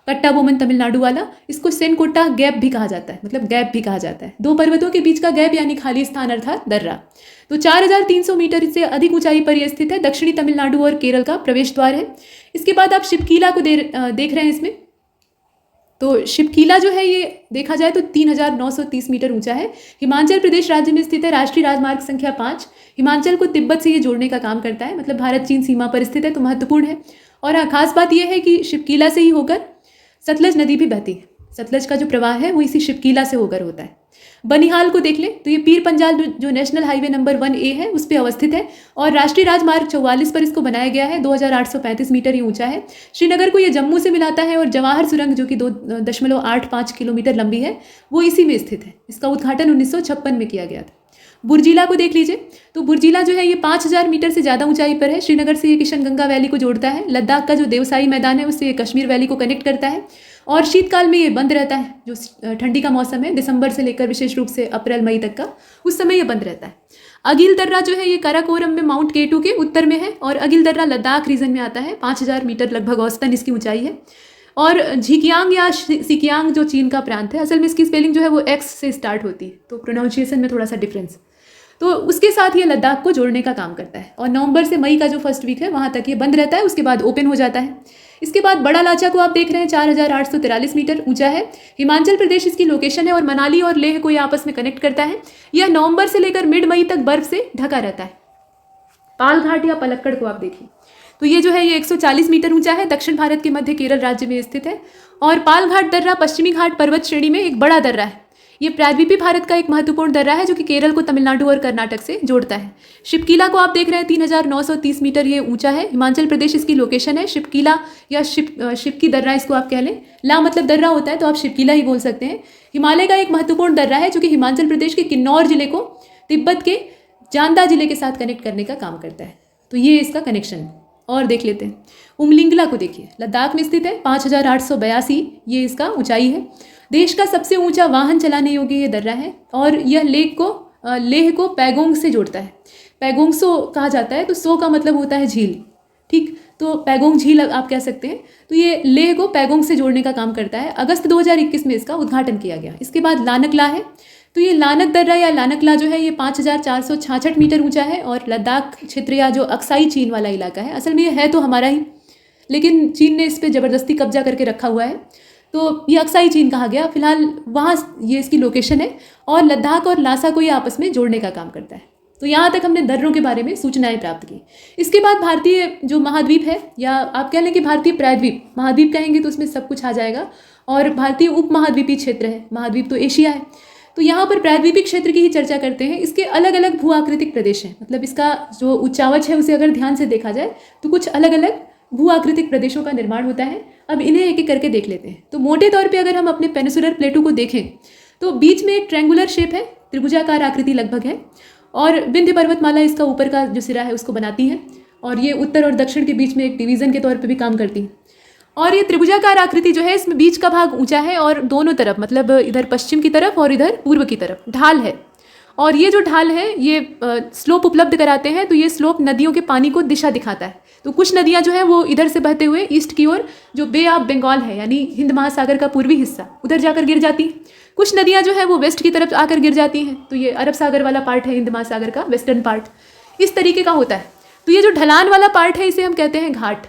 [SPEAKER 2] कट्टाबोमन तमिलनाडु वाला। इसको सेन कोट्टाह गैप भी कहा जाता है, मतलब गैप भी कहा जाता है। दो पर्वतों के बीच का गैप यानी खाली स्थान अर्थात दर्रा। तो 4300 मीटर से अधिक ऊंचाई पर यह स्थित है। दक्षिणी तमिलनाडु और केरल का प्रवेश द्वार है। इसके बाद आप शिवकीला को देख रहे हैं इसमें। तो शिवकीला जो है ये देखा जाए तो 3930 मीटर ऊंचा है। हिमाचल प्रदेश राज्य में स्थित है। राष्ट्रीय राजमार्ग संख्या 5 हिमाचल को तिब्बत से ये जोड़ने का काम करता है, मतलब भारत चीन सीमा पर स्थित है, तो महत्वपूर्ण है। और हाँ, खास बात यह है कि शिवकीला से ही होकर सतलज नदी भी बहती है। सतलज का जो प्रवाह है वो इसी शिवकीला से होकर होता है। बनिहाल को देख लें तो ये पीर पंजाल जो नेशनल हाईवे नंबर 1A है उस पर अवस्थित है और राष्ट्रीय राजमार्ग 44 पर इसको बनाया गया है। 2835 मीटर ये ऊंचा है। श्रीनगर को ये जम्मू से मिलाता है और जवाहर सुरंग जो कि 2.85 किलोमीटर लंबी है वो इसी में स्थित है। इसका उद्घाटन 1956 में किया गया था। बुर्जिला को देख लीजिए। तो बुर्जिला जो है ये 5000 मीटर से ज़्यादा ऊंचाई पर है। श्रीनगर से ये किशनगंगा वैली को जोड़ता है। लद्दाख का जो देवसाई मैदान है उससे ये कश्मीर वैली को कनेक्ट करता है और शीतकाल में ये बंद रहता है। जो ठंडी का मौसम है दिसंबर से लेकर विशेष रूप से अप्रैल मई तक का, उस समय ये बंद रहता है। अगिल दर्रा जो है ये काराकोरम में माउंट केटू के उत्तर में है और अगिल दर्रा लद्दाख रीजन में आता है। 5000 मीटर लगभग औसतन इसकी ऊंचाई है। और झिकियांग या सिकियांग जो चीन का प्रांत है, असल में इसकी स्पेलिंग जो है वो एक्स से स्टार्ट होती है, तो प्रोनाउंसिएशन में थोड़ा सा डिफरेंस, तो उसके साथ ये लद्दाख को जोड़ने का काम करता है। और नवंबर से मई का जो फर्स्ट वीक है वहाँ तक ये बंद रहता है, उसके बाद ओपन हो जाता है। इसके बाद बड़ा लाचा को आप देख रहे हैं 4843 मीटर ऊंचा है। हिमाचल प्रदेश इसकी लोकेशन है और मनाली और लेह को ये आपस में कनेक्ट करता है। यह नवंबर से लेकर मिड मई तक बर्फ से ढका रहता है। पाल घाट या पलक्कड़ को आप देखिए, तो ये जो है ये 140 मीटर ऊंचा है, दक्षिण भारत के मध्य केरल राज्य में स्थित है। और पाल घाट दर्रा पश्चिमी घाट पर्वत श्रेणी में एक बड़ा दर्रा है। ये प्रायद्वीपीय भारत का एक महत्वपूर्ण दर्रा है जो कि केरल को तमिलनाडु और कर्नाटक से जोड़ता है। शिपकीला को आप देख रहे हैं 3930 मीटर ये ऊंचा है। हिमाचल प्रदेश इसकी लोकेशन है। शिपकीला या शिपकी दर्रा इसको आप कह लें, ला मतलब दर्रा होता है तो आप शिपकीला ही बोल सकते हैं। हिमालय का एक महत्वपूर्ण दर्रा है जो कि हिमाचल प्रदेश के किन्नौर जिले को तिब्बत के जांदा जिले के साथ कनेक्ट करने का काम करता है। तो ये इसका कनेक्शन। और देख लेते हैं उमलिंगला को, देखिए लद्दाख में स्थित है, 5882 ये इसका ऊंचाई है। देश का सबसे ऊंचा वाहन चलाने योग्य ये दर्रा है और यह लेह को पैगोंग से जोड़ता है। पैगोंग सो कहा जाता है, तो सो का मतलब होता है झील, ठीक, तो पैगोंग झील आप कह सकते हैं। तो ये लेह को पैगोंग से जोड़ने का काम करता है। अगस्त 2021 में इसका उद्घाटन किया गया। इसके बाद लानकला है, तो ये लानक दर्रा या लानकला जो है ये 5466 मीटर ऊंचा है और लद्दाख क्षेत्र या जो अक्साई चीन वाला इलाका है, असल में ये है तो हमारा ही, लेकिन चीन ने इस पर ज़बरदस्ती कब्जा करके रखा हुआ है, तो ये अक्साई चीन कहा गया। फिलहाल वहाँ ये इसकी लोकेशन है और लद्दाख और लासा को ये आपस में जोड़ने का काम करता है। तो यहाँ तक हमने दर्रों के बारे में सूचनाएं प्राप्त की। इसके बाद भारतीय जो महाद्वीप है, या आप कह लें कि भारतीय प्रायद्वीप, महाद्वीप कहेंगे तो उसमें सब कुछ आ जाएगा, और भारतीय उप महाद्वीपीय क्षेत्र है। महाद्वीप तो एशिया है, तो यहाँ पर प्रायद्वीपीय क्षेत्र की ही चर्चा करते हैं। इसके अलग अलग भू आकृतिक प्रदेश हैं, मतलब इसका जो उच्चावच है उसे अगर ध्यान से देखा जाए तो कुछ अलग अलग भू आकृतिक प्रदेशों का निर्माण होता है। अब इन्हें एक एक करके देख लेते हैं। तो मोटे तौर पे अगर हम अपने पेनिसुलर प्लेटू को देखें तो बीच में एक ट्रायंगुलर शेप है, त्रिभुजाकार आकृति लगभग है, और विंध्य पर्वतमाला इसका ऊपर का जो सिरा है उसको बनाती है, और ये उत्तर और दक्षिण के बीच में एक डिवीज़न के तौर पे भी काम करती है। और ये त्रिभुजाकार आकृति जो है इसमें बीच का भाग ऊंचा है और दोनों तरफ, मतलब इधर पश्चिम की तरफ और इधर पूर्व की तरफ ढाल है। और ये जो ढाल है ये स्लोप उपलब्ध कराते हैं, तो ये स्लोप नदियों के पानी को दिशा दिखाता है। तो कुछ नदियां जो है वो इधर से बहते हुए ईस्ट की ओर जो बे ऑफ बंगाल है, यानी हिंद महासागर का पूर्वी हिस्सा, उधर जाकर गिर जाती हैं। कुछ नदियां जो है वो वेस्ट की तरफ आकर गिर जाती हैं, तो ये अरब सागर वाला पार्ट है हिंद महासागर का, वेस्टर्न पार्ट इस तरीके का होता है। तो ये जो ढलान वाला पार्ट है इसे हम कहते हैं घाट,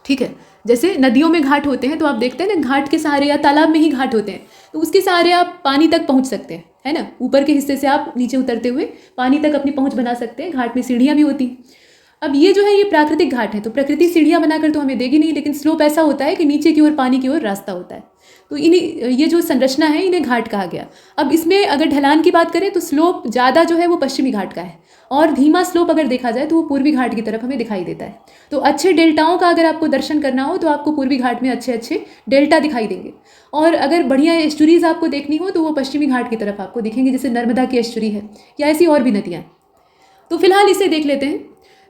[SPEAKER 2] ठीक है। जैसे नदियों में घाट होते हैं तो आप देखते हैं ना, घाट के सहारे या तालाब में ही घाट होते हैं, तो उसके सहारे आप पानी तक पहुंच सकते हैं, है ना। ऊपर के हिस्से से आप नीचे उतरते हुए पानी तक अपनी पहुंच बना सकते हैं। घाट में सीढ़ियाँ भी होती हैं। अब ये जो है ये प्राकृतिक घाट है, तो प्रकृति सीढ़ियाँ बनाकर तो हमें देगी नहीं, लेकिन स्लोप ऐसा होता है कि नीचे की ओर पानी की ओर रास्ता होता है। तो इन्हीं ये जो संरचना है इन्हें घाट कहा गया। अब इसमें अगर ढलान की बात करें तो स्लोप ज़्यादा जो है वो पश्चिमी घाट का है, और धीमा स्लोप अगर देखा जाए तो वो पूर्वी घाट की तरफ हमें दिखाई देता है। तो अच्छे डेल्टाओं का अगर आपको दर्शन करना हो तो आपको पूर्वी घाट में अच्छे अच्छे डेल्टा दिखाई देंगे, और अगर बढ़िया एस्चुरीज आपको देखनी हो तो वो पश्चिमी घाट की तरफ आपको दिखेंगे, जैसे नर्मदा की एस्चुरी है या ऐसी और भी नदियाँ। तो फिलहाल इसे देख लेते हैं।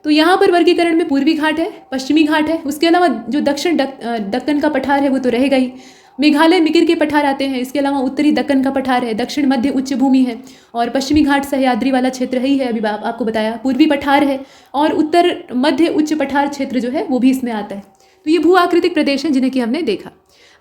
[SPEAKER 2] तो यहाँ पर वर्गीकरण में पूर्वी घाट है, पश्चिमी घाट है, उसके अलावा जो दक्षिण दक्कन का पठार है वो तो रहेगा ही। मेघालय मिकिर के पठार आते हैं, इसके अलावा उत्तरी दक्कन का पठार है, दक्षिण मध्य उच्च भूमि है, और पश्चिमी घाट सह्याद्री वाला क्षेत्र ही है, अभी आपको बताया। पूर्वी पठार है और उत्तर मध्य उच्च पठार क्षेत्र जो है वो भी इसमें आता है। तो ये भू आकृतिक प्रदेश हैं जिन्हें कि हमने देखा।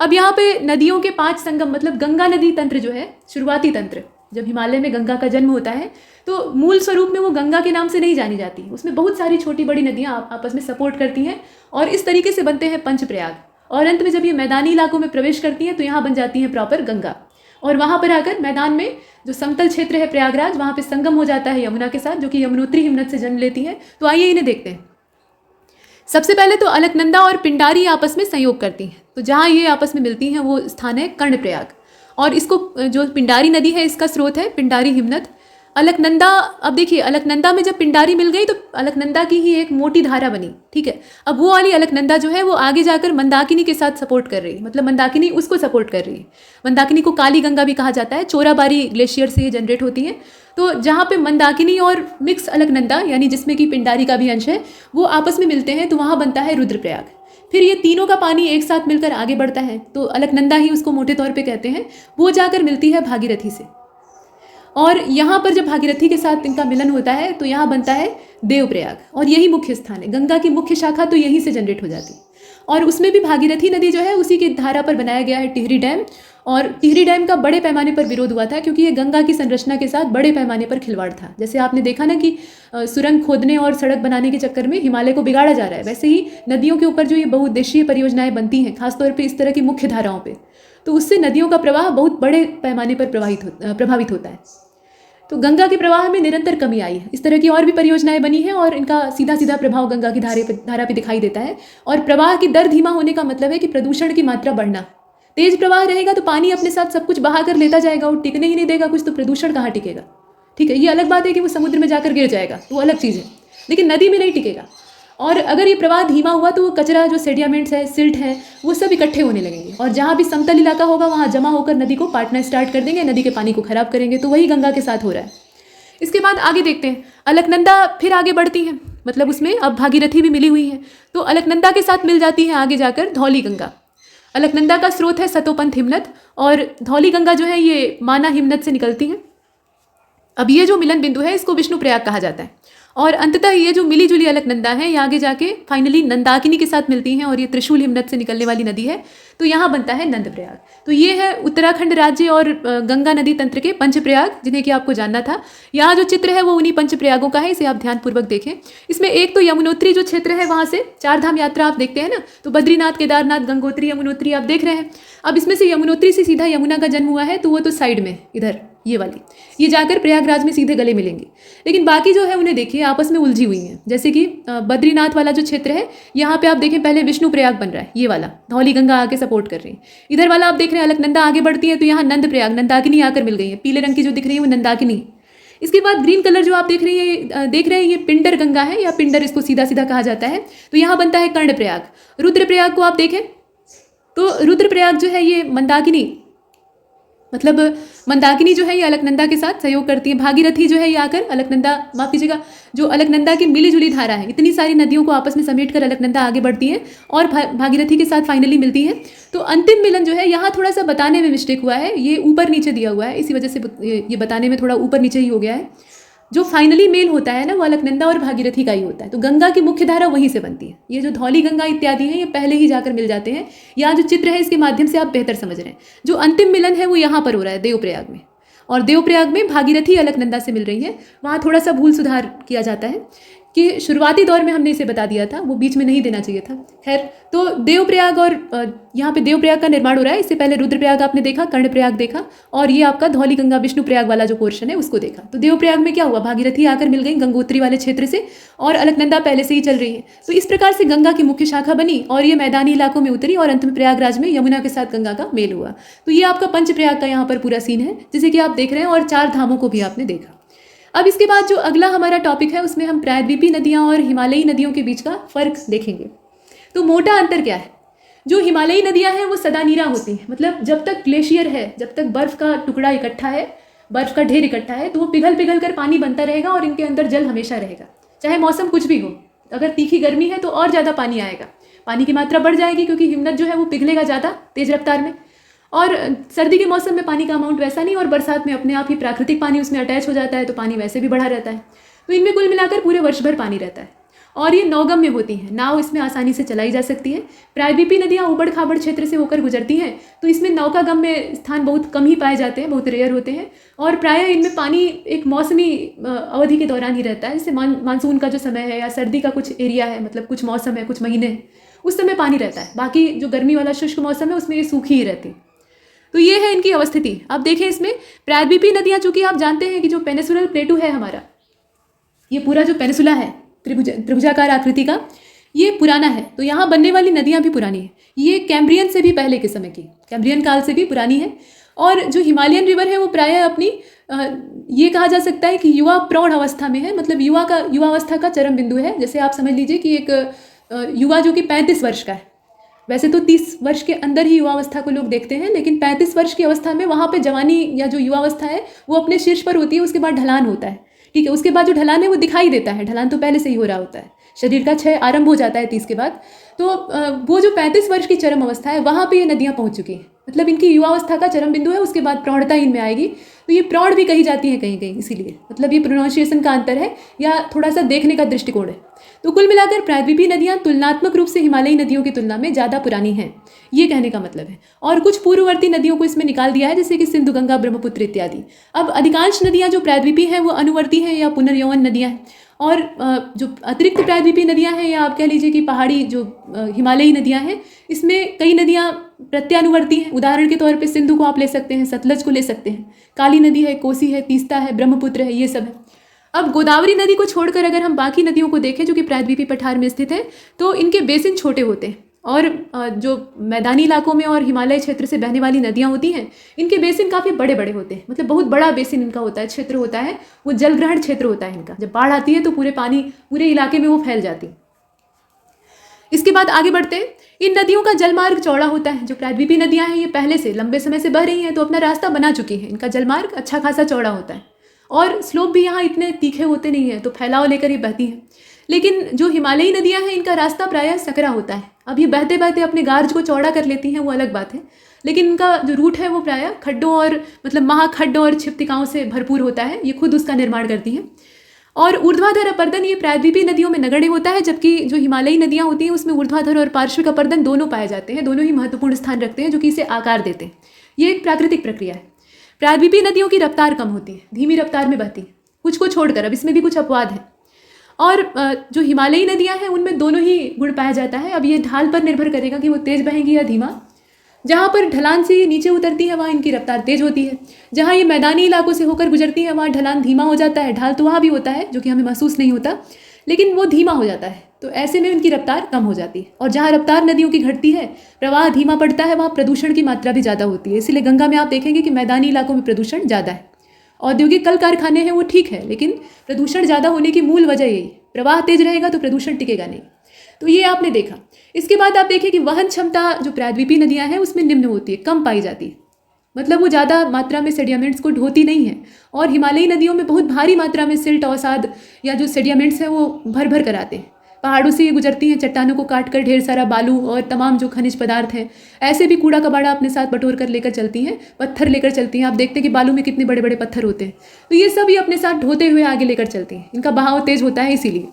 [SPEAKER 2] अब यहाँ पे नदियों के 5 संगम, मतलब गंगा नदी तंत्र जो है, शुरुआती तंत्र, जब हिमालय में गंगा का जन्म होता है तो मूल स्वरूप में वो गंगा के नाम से नहीं जानी जाती, उसमें बहुत सारी छोटी बड़ी नदियाँ आपस में सपोर्ट करती हैं, और इस तरीके से बनते हैं पंचप्रयाग। और अंत में जब ये मैदानी इलाकों में प्रवेश करती हैं तो यहाँ बन जाती हैं प्रॉपर गंगा, और वहाँ पर आकर मैदान में जो समतल क्षेत्र है प्रयागराज, वहाँ पे संगम हो जाता है यमुना के साथ, जो कि यमुनोत्री हिमनद से जन्म लेती है। तो आइए इन्हें देखते हैं। सबसे पहले तो अलकनंदा और पिंडारी आपस में संयोग करती हैं, तो जहाँ ये आपस में मिलती हैं वो स्थान है कर्णप्रयाग, और इसको जो पिंडारी नदी है इसका स्रोत है पिंडारी हिमनद। अलकनंदा, अब देखिए अलकनंदा में जब पिंडारी मिल गई तो अलकनंदा की ही एक मोटी धारा बनी, ठीक है। अब वो वाली अलकनंदा जो है वो आगे जाकर मंदाकिनी के साथ सपोर्ट कर रही है, मतलब मंदाकिनी उसको सपोर्ट कर रही है। मंदाकिनी को काली गंगा भी कहा जाता है, चोराबारी ग्लेशियर से ये जनरेट होती है। तो जहाँ पे मंदाकिनी और मिक्स अलकनंदा, यानी जिसमें कि पिंडारी का भी अंश है, वो आपस में मिलते हैं तो वहाँ बनता है रुद्रप्रयाग। फिर ये तीनों का पानी एक साथ मिलकर आगे बढ़ता है, तो अलकनंदा ही उसको मोटे तौर पे कहते हैं, वो जाकर मिलती है भागीरथी से, और यहाँ पर जब भागीरथी के साथ इनका मिलन होता है तो यहाँ बनता है देवप्रयाग, और यही मुख्य स्थान है। गंगा की मुख्य शाखा तो यहीं से जनरेट हो जाती है। और उसमें भी भागीरथी नदी जो है उसी की धारा पर बनाया गया है टिहरी डैम। और टिहरी डैम का बड़े पैमाने पर विरोध हुआ था क्योंकि ये गंगा की संरचना के साथ बड़े पैमाने पर खिलवाड़ था। जैसे आपने देखा ना कि सुरंग खोदने और सड़क बनाने के चक्कर में हिमालय को बिगाड़ा जा रहा है, वैसे ही नदियों के ऊपर जो ये बहुउद्देशीय परियोजनाएं बनती हैं, खासतौर पर इस तरह की मुख्य धाराओं पर, तो उससे नदियों का प्रवाह बहुत बड़े पैमाने पर प्रभावित होता है। तो गंगा के प्रवाह में निरंतर कमी आई है। इस तरह की और भी परियोजनाएं बनी हैं और इनका सीधा सीधा प्रभाव गंगा की धारा पे दिखाई देता है। और प्रवाह की दर धीमा होने का मतलब है कि प्रदूषण की मात्रा बढ़ना। तेज प्रवाह रहेगा तो पानी अपने साथ सब कुछ बहा कर लेता जाएगा और टिकने ही नहीं देगा कुछ, तो प्रदूषण कहाँ टिकेगा। ठीक है, ये अलग बात है कि वो समुद्र में जाकर गिर जाएगा, तो वो अलग चीज़ है, लेकिन नदी में नहीं टिकेगा। और अगर ये प्रवाह धीमा हुआ तो वो कचरा, जो सेडिमेंट्स है, सिल्ट है, वो सब इकट्ठे होने लगेंगे और जहाँ भी समतल इलाका होगा वहाँ जमा होकर नदी को पाटना स्टार्ट कर देंगे, नदी के पानी को खराब करेंगे। तो वही गंगा के साथ हो रहा है। इसके बाद आगे देखते हैं, अलकनंदा फिर आगे बढ़ती हैं, मतलब उसमें अब भागीरथी भी मिली हुई है, तो अलकनंदा के साथ मिल जाती है आगे जाकर धौली गंगा। अलकनंदा का स्रोत है सतोपंथ हिमनद और धौली गंगा जो है ये माना हिमनद से निकलती है। अब ये जो मिलन बिंदु है इसको विष्णु प्रयाग कहा जाता है और अंततः ये जो मिली जुली अलकनंदा है ये आगे जाके फाइनली नंदाकिनी के साथ मिलती हैं और ये त्रिशूल हिमनद से निकलने वाली नदी है, तो यहाँ बनता है नंद प्रयाग। तो ये है उत्तराखंड राज्य और गंगा नदी तंत्र के पंचप्रयाग, जिन्हें कि आपको जानना था। यहाँ जो चित्र है वो उन्हीं पंचप्रयागों का है, इसे आप ध्यानपूर्वक देखें। इसमें एक तो यमुनोत्री जो क्षेत्र है वहाँ से चार धाम यात्रा आप देखते हैं ना, तो बद्रीनाथ, केदारनाथ, गंगोत्री, यमुनोत्री आप देख रहे हैं। अब इसमें से यमुनोत्री से सीधा यमुना का जन्म हुआ है, तो वो तो साइड में इधर ये वाली, ये जाकर प्रयागराज में सीधे गले मिलेंगे। लेकिन बाकी जो है उन्हें देखिए आपस में उलझी हुई हैं। जैसे कि बद्रीनाथ वाला जो क्षेत्र है यहाँ पे आप देखें पहले विष्णु प्रयाग बन रहा है, ये वाला धौली गंगा आके सपोर्ट कर रही है। इधर वाला आप देख रहे हैं अलकनंदा आगे बढ़ती है, तो यहाँ नंद प्रयाग, नंदाकिनी आकर मिल गई है। पीले रंग की जो दिख रही है वो नंदाकिनी। इसके बाद ग्रीन कलर जो आप देख रहे हैं ये पिंडर गंगा है, या पिंडर इसको सीधा सीधा कहा जाता है। तो यहाँ बनता है कर्णप्रयाग। रुद्रप्रयाग को आप देखें तो रुद्रप्रयाग जो है ये मंदाकिनी, मतलब मंदाकिनी जो है ये अलकनंदा के साथ सहयोग करती है। भागीरथी जो है ये आकर अलकनंदा, माफ कीजिएगा, जो अलकनंदा की मिली जुली धारा है, इतनी सारी नदियों को आपस में समेट कर अलकनंदा आगे बढ़ती है और भागीरथी के साथ फाइनली मिलती है। तो अंतिम मिलन जो है यहाँ थोड़ा सा बताने में मिस्टेक हुआ है, ये ऊपर नीचे दिया हुआ है, इसी वजह से ये बताने में थोड़ा ऊपर नीचे ही हो गया है। जो फाइनली मेल होता है ना वो अलकनंदा और भागीरथी का ही होता है। तो गंगा की मुख्य धारा वहीं से बनती है। ये जो धौली गंगा इत्यादि हैं ये पहले ही जाकर मिल जाते हैं। यहाँ जो चित्र है इसके माध्यम से आप बेहतर समझ रहे हैं। जो अंतिम मिलन है वो यहाँ पर हो रहा है देवप्रयाग में, और देवप्रयाग में भागीरथी अलकनंदा से मिल रही है। वहाँ थोड़ा सा भूल सुधार किया जाता है कि शुरुआती दौर में हमने इसे बता दिया था, वो बीच में नहीं देना चाहिए था। खैर, तो देवप्रयाग और यहाँ पे देवप्रयाग का निर्माण हो रहा है। इससे पहले रुद्रप्रयाग आपने देखा, कर्णप्रयाग देखा, और ये आपका धौली गंगा विष्णु प्रयाग वाला जो पोर्शन है उसको देखा। तो देवप्रयाग में क्या हुआ, भागीरथी आकर मिल गई गंगोत्री वाले क्षेत्र से और अलकनंदा पहले से ही चल रही है। तो इस प्रकार से गंगा की मुख्य शाखा बनी और ये मैदानी इलाकों में उतरी और अंत में प्रयागराज में यमुना के साथ गंगा का मेल हुआ। तो ये आपका पंचप्रयाग का यहाँ पर पूरा सीन है, जैसे कि आप देख रहे हैं, और चार धामों को भी आपने देखा। अब इसके बाद जो अगला हमारा टॉपिक है उसमें हम प्रायद्वीपीय नदियाँ और हिमालयी नदियों के बीच का फ़र्क देखेंगे। तो मोटा अंतर क्या है, जो हिमालयी नदियाँ हैं वो सदा नीरा होती हैं, मतलब जब तक ग्लेशियर है, जब तक बर्फ़ का टुकड़ा इकट्ठा है, बर्फ़ का ढेर इकट्ठा है, तो वो पिघल पिघल कर पानी बनता रहेगा और इनके अंदर जल हमेशा रहेगा, चाहे मौसम कुछ भी हो। अगर तीखी गर्मी है तो और ज़्यादा पानी आएगा, पानी की मात्रा बढ़ जाएगी क्योंकि हिमनद जो है वो पिघलेगा ज़्यादा तेज़ रफ्तार में। और सर्दी के मौसम में पानी का अमाउंट वैसा नहीं, और बरसात में अपने आप ही प्राकृतिक पानी उसमें अटैच हो जाता है, तो पानी वैसे भी बढ़ा रहता है। तो इनमें कुल मिलाकर पूरे वर्ष भर पानी रहता है और ये नौगम्य होती हैं, नाव इसमें आसानी से चलाई जा सकती है। प्रायद्वीपीय नदियाँ ऊबड़ खाबड़ क्षेत्र से होकर गुजरती हैं, तो इसमें नौकागम्य स्थान बहुत कम ही पाए जाते हैं, बहुत रेयर होते हैं, और प्रायः इनमें पानी एक मौसमी अवधि के दौरान ही रहता है। जैसे मानसून का जो समय है या सर्दी का कुछ एरिया है, मतलब कुछ मौसम है, कुछ महीने हैं, उस समय पानी रहता है। बाकी जो गर्मी वाला शुष्क मौसम है उसमें ये सूखी ही रहती है। तो ये है इनकी अवस्थिति। अब देखें इसमें प्रायद्वीपीय नदियाँ, चूँकि आप जानते हैं कि जो पेनिसुलर प्लेटू है हमारा, ये पूरा जो पेनिसुला है त्रिभुजाकार आकृति का, ये पुराना है, तो यहाँ बनने वाली नदियाँ भी पुरानी है। ये कैम्ब्रियन से भी पहले के समय की, कैम्ब्रियन काल से भी पुरानी है। और जो हिमालयन रिवर है वो प्रायः अपनी ये कहा जा सकता है कि युवा प्रौढ़ अवस्था में है, मतलब युवावस्था का चरम बिंदु है। जैसे आप समझ लीजिए कि एक युवा जो कि 35 वर्ष का है, वैसे तो 30 वर्ष के अंदर ही युवावस्था को लोग देखते हैं, लेकिन 35 वर्ष की अवस्था में वहाँ पे जवानी या जो युवावस्था है वो अपने शीर्ष पर होती है। उसके बाद ढलान होता है, ठीक है, उसके बाद जो ढलान है वो दिखाई देता है, ढलान तो पहले से ही हो रहा होता है, शरीर का क्षय आरंभ हो जाता है 30 के बाद। तो वो जो 35 वर्ष की चरम अवस्था है वहाँ पे ये नदियाँ पहुँच चुकी हैं, मतलब इनकी युवावस्था का चरम बिंदु है। उसके बाद प्रौढ़ता इनमें आएगी। तो ये प्रौढ़ भी कही जाती हैं कहीं कहीं, इसीलिए मतलब ये प्रोनाउंसिएशन का अंतर है या थोड़ा सा देखने का दृष्टिकोण है। तो कुल मिलाकर प्रायद्वीपीय नदियाँ तुलनात्मक रूप से हिमालयी नदियों की तुलना में ज़्यादा पुरानी हैं, ये कहने का मतलब है। और कुछ पूर्ववर्ती नदियों को इसमें निकाल दिया है, जैसे कि सिंधु, गंगा, ब्रह्मपुत्र इत्यादि। अब अधिकांश नदियाँ जो प्रायद्वीपीय हैं वो अनुवर्ती हैं या पुनर्यौवन नदियाँ हैं, और जो अतिरिक्त प्रायद्वीपीय नदियाँ हैं या आप कह लीजिए कि पहाड़ी जो हिमालयी नदियाँ हैं, इसमें कई नदियाँ प्रत्यानुवर्ती हैं। उदाहरण के तौर पे सिंधु को आप ले सकते हैं, सतलज को ले सकते हैं, काली नदी है, कोसी है, तीस्ता है, ब्रह्मपुत्र है, ये सब है। अब गोदावरी नदी को छोड़कर अगर हम बाकी नदियों को देखें जो कि प्रायद्वीपीय पठार में स्थित है, तो इनके बेसिन छोटे होते हैं, और जो मैदानी इलाकों में और हिमालय क्षेत्र से बहने वाली नदियाँ होती हैं, इनके बेसिन काफ़ी बड़े बड़े होते हैं, मतलब बहुत बड़ा बेसिन इनका होता है, क्षेत्र होता है, वो जलग्रहण क्षेत्र होता है इनका। जब बाढ़ आती है तो पूरे पानी पूरे इलाके में वो फैल जाती है। इसके बाद आगे बढ़ते हैं। इन नदियों का जलमार्ग चौड़ा होता है। जो प्रायद्वीपीय नदियाँ हैं ये पहले से लंबे समय से बह रही हैं, तो अपना रास्ता बना चुकी हैं, इनका जलमार्ग अच्छा खासा चौड़ा होता है, और स्लोप भी यहाँ इतने तीखे होते नहीं हैं, तो फैलाव लेकर ये बहती हैं। लेकिन जो हिमालयी नदियाँ हैं इनका रास्ता प्रायः सकरा होता है। अब ये बहते बहते अपने गार्ज को चौड़ा कर लेती हैं, वो अलग बात है, लेकिन इनका जो रूट है वो प्रायः खड्डों और मतलब महाखड्डों और छिपतिकाओं से भरपूर होता है, ये खुद उसका निर्माण करती हैं। और ऊर्ध्वाधर अपर्दन ये प्रायद्वीपीय नदियों में नगण्य होता है, जबकि जो हिमालयी नदियाँ होती हैं उसमें ऊर्ध्वाधर और पार्श्विक अपर्दन दोनों पाए जाते हैं, दोनों ही महत्वपूर्ण स्थान रखते हैं, जो कि इसे आकार देते हैं। ये एक प्राकृतिक प्रक्रिया है। प्रायद्वीपीय नदियों की रफ्तार कम होती है, धीमी रफ्तार में बहती है, कुछ को छोड़कर। अब इसमें भी कुछ अपवाद है। और जो हिमालयी नदियाँ हैं उनमें दोनों ही गुण पाया जाता है। अब ये ढाल पर निर्भर करेगा कि वो तेज़ बहेंगी या धीमा। जहाँ पर ढलान से ये नीचे उतरती है वहाँ इनकी रफ्तार तेज होती है, जहाँ ये मैदानी इलाकों से होकर गुजरती है वहाँ ढलान धीमा हो जाता है। ढाल तो वहाँ भी होता है जो कि हमें महसूस नहीं होता, लेकिन वो धीमा हो जाता है, तो ऐसे में उनकी रफ्तार कम हो जाती है। और जहाँ रफ्तार नदियों की घटती है, प्रवाह धीमा पड़ता है, वहाँ प्रदूषण की मात्रा भी ज़्यादा होती है। इसलिए गंगा में आप देखेंगे कि मैदानी इलाकों में प्रदूषण ज़्यादा है। औद्योगिक कल कारखाने हैं वो ठीक है, लेकिन प्रदूषण ज़्यादा होने की मूल वजह यही, प्रवाह तेज रहेगा तो प्रदूषण टिकेगा नहीं। तो ये आपने देखा। इसके बाद आप देखें कि वहन क्षमता जो प्रायद्वीपीय नदियाँ हैं उसमें निम्न होती है, कम पाई जाती है, मतलब वो ज़्यादा मात्रा में सेडिमेंट्स को ढोती नहीं है। और हिमालयी नदियों में बहुत भारी मात्रा में सिल्ट, अवसाद या जो सेडिमेंट्स हैं वो भर भर कर आते हैं। पहाड़ों से ये गुजरती हैं, चट्टानों को काट कर ढेर सारा बालू और तमाम जो खनिज पदार्थ हैं, ऐसे भी कूड़ा कबाड़ा अपने साथ बटोर कर लेकर चलती हैं, पत्थर लेकर चलती हैं। आप देखते हैं कि बालू में कितने बड़े बड़े पत्थर होते हैं, तो ये सब ये अपने साथ ढोते हुए आगे लेकर चलती हैं। इनका बहाव तेज होता है इसीलिए,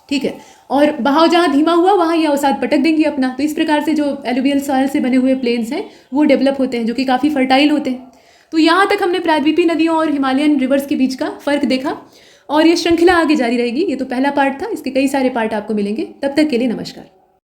[SPEAKER 2] ठीक है। और बहाव जहाँ धीमा हुआ वहाँ ये अवसाद पटक देंगी अपना। तो इस प्रकार से जो एलुवियल सॉइल से बने हुए प्लेन्स हैं वो डेवलप होते हैं, जो कि काफ़ी फर्टाइल होते हैं। तो यहाँ तक हमने प्रायद्वीपीय नदियों और हिमालयन रिवर्स के बीच का फ़र्क देखा, और ये श्रृंखला आगे जारी रहेगी। ये तो पहला पार्ट था, इसके कई सारे पार्ट आपको मिलेंगे। तब तक के लिए नमस्कार।